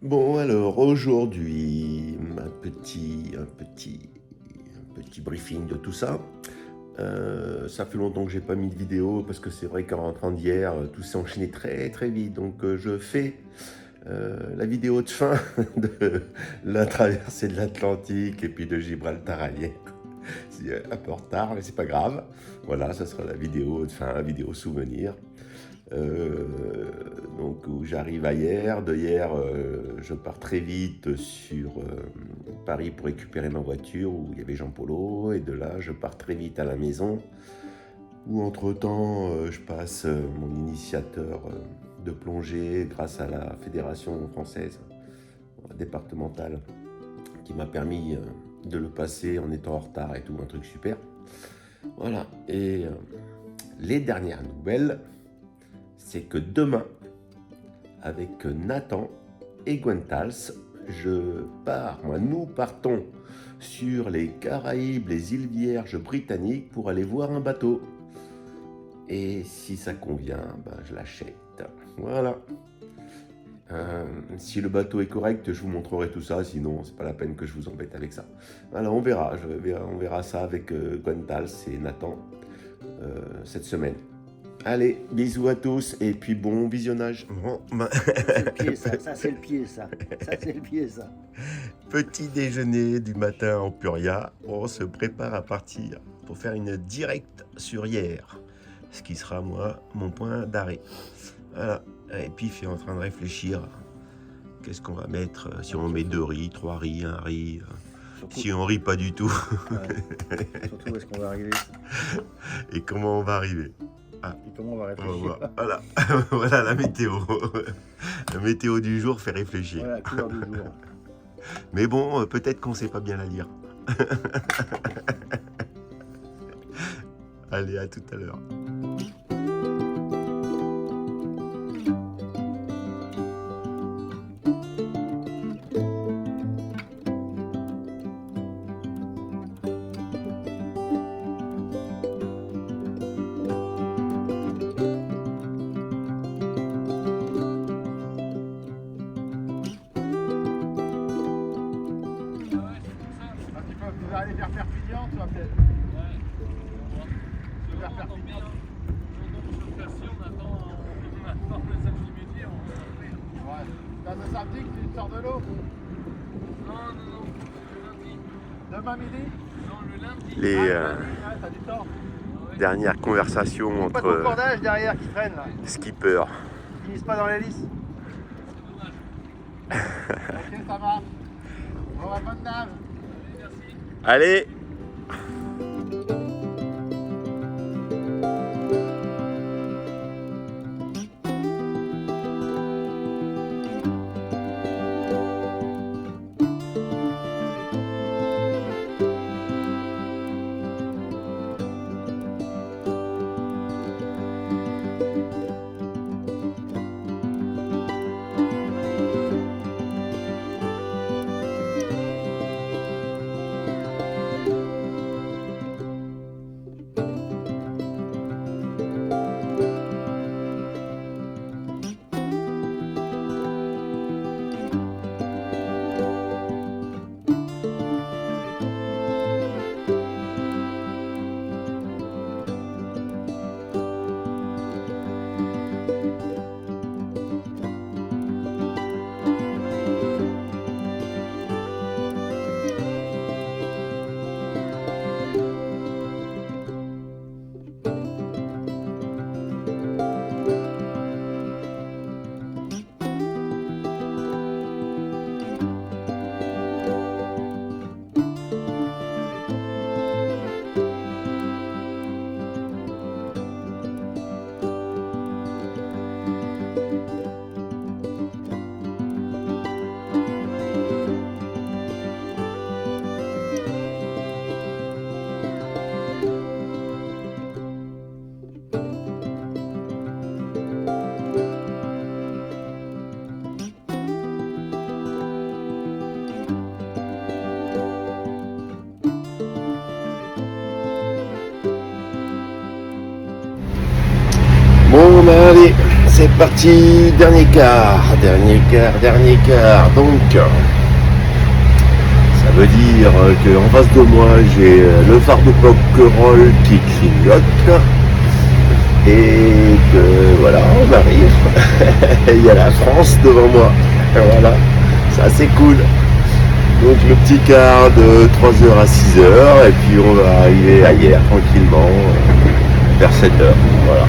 Bon, alors aujourd'hui, un petit briefing de tout ça. Ça fait longtemps que j'ai pas mis de vidéo parce que c'est vrai qu'en rentrant d'hier, tout s'est enchaîné très très vite. Donc je fais la vidéo de fin de la traversée de l'Atlantique et puis de Gibraltar à Liège. C'est un peu en retard, mais c'est pas grave. Voilà, ça sera la vidéo de fin, la vidéo souvenir. Euh, donc où j'arrive à hier. De hier, je pars très vite sur Paris pour récupérer ma voiture où il y avait Jean Polo. Et de là, je pars très vite à la maison où entre-temps, je passe mon initiateur de plongée grâce à la fédération française départementale qui m'a permis de le passer en étant en retard et tout, un truc super. Voilà, et les dernières nouvelles, c'est que demain, avec Nathan et Gwentals, nous partons sur les Caraïbes, les îles Vierges britanniques pour aller voir un bateau. Et si ça convient, je l'achète. Voilà. Si le bateau est correct, je vous montrerai tout ça, sinon c'est pas la peine que je vous embête avec ça. Voilà, on verra ça avec Gwentals et Nathan cette semaine. Allez, bisous à tous et puis bon visionnage. C'est le pied, ça c'est le pied, ça c'est le pied, ça. Petit déjeuner du matin en Puria, on se prépare à partir pour faire une directe sur hier, ce qui sera mon point d'arrêt. Voilà, et puis il est en train de réfléchir, qu'est-ce qu'on va mettre, si on met 2 riz, 3 riz, 1 riz, Surtout, si on rit pas du tout, surtout où est-ce qu'on va arriver et comment on va arriver. et comment on va On va réfléchir. voir. Voilà, voilà la météo. La météo du jour fait réfléchir. Voilà la couleur du jour. Mais bon, peut-être qu'on sait pas bien la lire. Allez, à tout à l'heure. Tu vas aller vers Perpignan, toi, peut-être. Vers Perpignan. Ouais. T'as le samedi que tu sors de l'eau. Demain midi. Les Lundi, ouais, t'as du temps. dernières conversations Pas de entre cordage derrière qui traîne là. skippers. Ils finissent pas dans l'hélice. Ok, ça marche. Bon, bonne nage. Allez! Bon, allez, c'est parti, dernier quart. Donc, ça veut dire qu'en face de moi, j'ai le phare de Pocquerolles qui clignote. Et que voilà, on arrive. Il y a la France devant moi. Voilà, ça c'est cool. Donc le petit quart de 3h à 6h. Et puis on va arriver ailleurs tranquillement vers 7h. Voilà.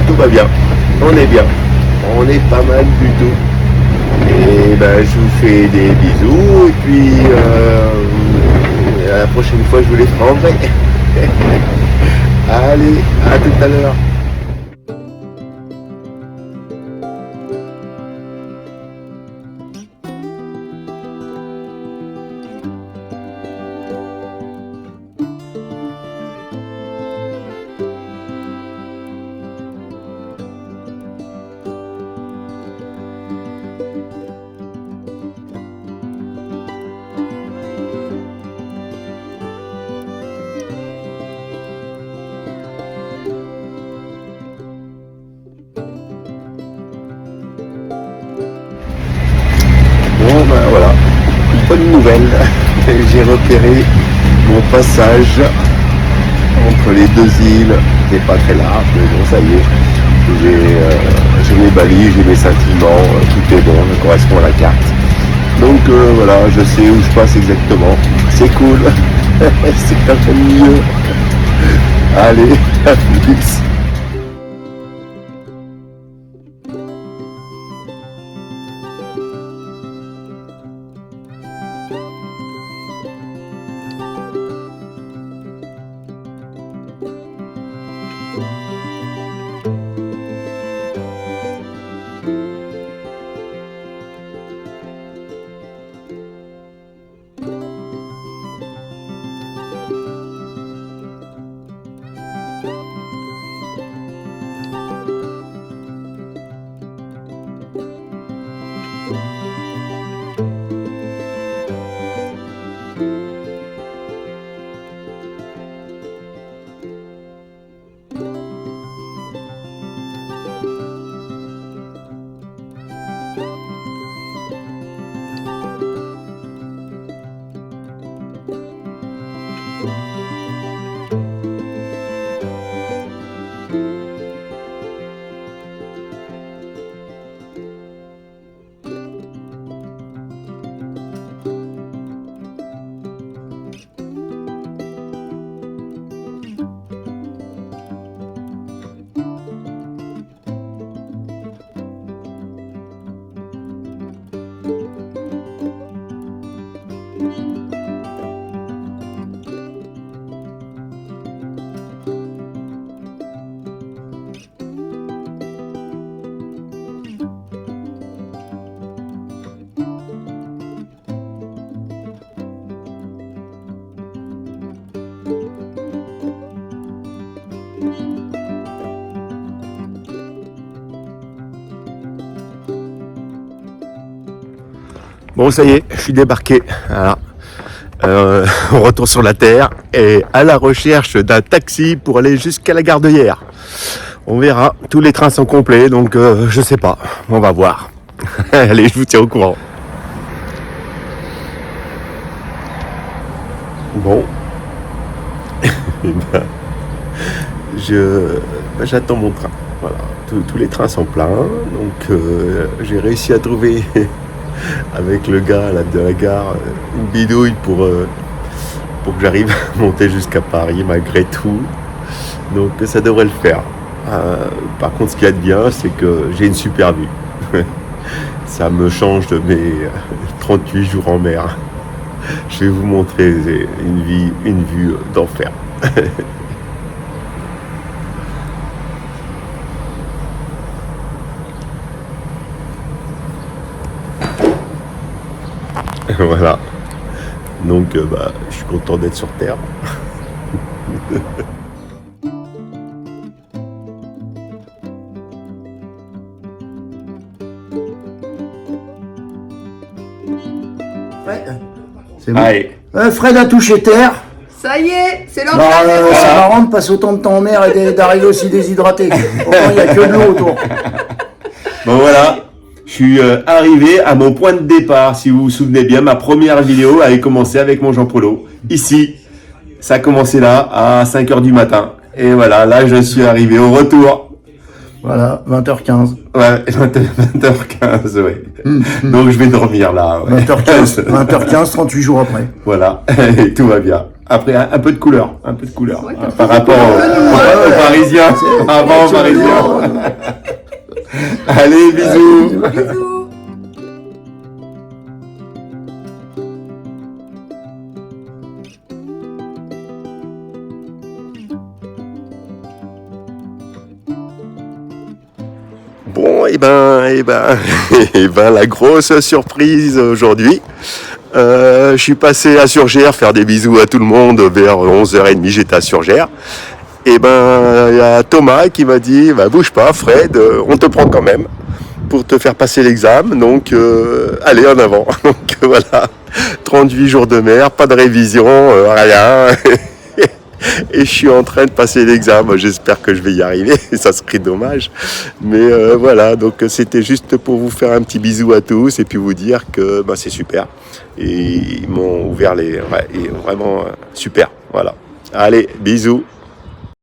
Tout va bien, on est bien, on est pas mal du tout. Et ben je vous fais des bisous et puis la prochaine fois je vous les prendrai. Allez, à tout à l'heure. Bon ben voilà, bonne nouvelle, j'ai repéré mon passage entre les deux îles, c'est pas très large, mais bon ça y est, j'ai mes balises, j'ai mes sentiments, tout est bon, ça correspond à la carte. Donc voilà, je sais où je passe exactement, c'est cool, c'est un peu mieux. Allez, à plus. Bon, ça y est, je suis débarqué. Voilà. On retourne sur la terre et à la recherche d'un taxi pour aller jusqu'à la gare de Hyères. On verra. Tous les trains sont complets, donc je sais pas. On va voir. Allez, je vous tiens au courant. Bon. J'attends mon train. Voilà. Tous les trains sont pleins, donc j'ai réussi à trouver avec le gars là, de la gare une bidouille pour que j'arrive à monter jusqu'à Paris malgré tout. Donc ça devrait le faire. Par contre, ce qu'il y a de bien, c'est que j'ai une super vue. Ça me change de mes 38 jours en mer. Je vais vous montrer une vue d'enfer. Voilà. Donc, je suis content d'être sur Terre. C'est bon. Allez. Fred a touché terre. Ça y est, c'est l'heure de Non, l'apéro. c'est marrant de passer autant de temps en mer et d'arriver aussi déshydraté. Pourtant, il n'y a que de l'eau autour. Bon voilà, je suis arrivé à mon point de départ. Si vous vous souvenez bien, ma première vidéo avait commencé avec mon Jean Polo. Ici, ça a commencé là, à 5h du matin. Et voilà, là je suis arrivé au retour. Voilà, 20h15. Ouais, 20h15, ouais. Donc je vais dormir là. Ouais. 20h15, 38 jours après. Voilà, et tout va bien. Après, un peu de couleur, Ouais, t'as par fait rapport aux Parisiens. Par rapport aux Parisiens. Allez, bisous. Bisous. Bon, et ben, la grosse surprise aujourd'hui. Je suis passé à Surgères faire des bisous à tout le monde vers 11h30. J'étais à Surgères. Et ben, il y a Thomas qui m'a dit, bah, bouge pas, Fred, on te prend quand même pour te faire passer l'examen. Donc, allez en avant. Donc voilà, 38 jours de mer, pas de révision, rien. Et je suis en train de passer l'examen. J'espère que je vais y arriver. Ça serait dommage. Mais voilà, donc c'était juste pour vous faire un petit bisou à tous et puis vous dire que bah, c'est super. Et ils m'ont ouvert les... Ouais, et vraiment super. Voilà. Allez, bisous.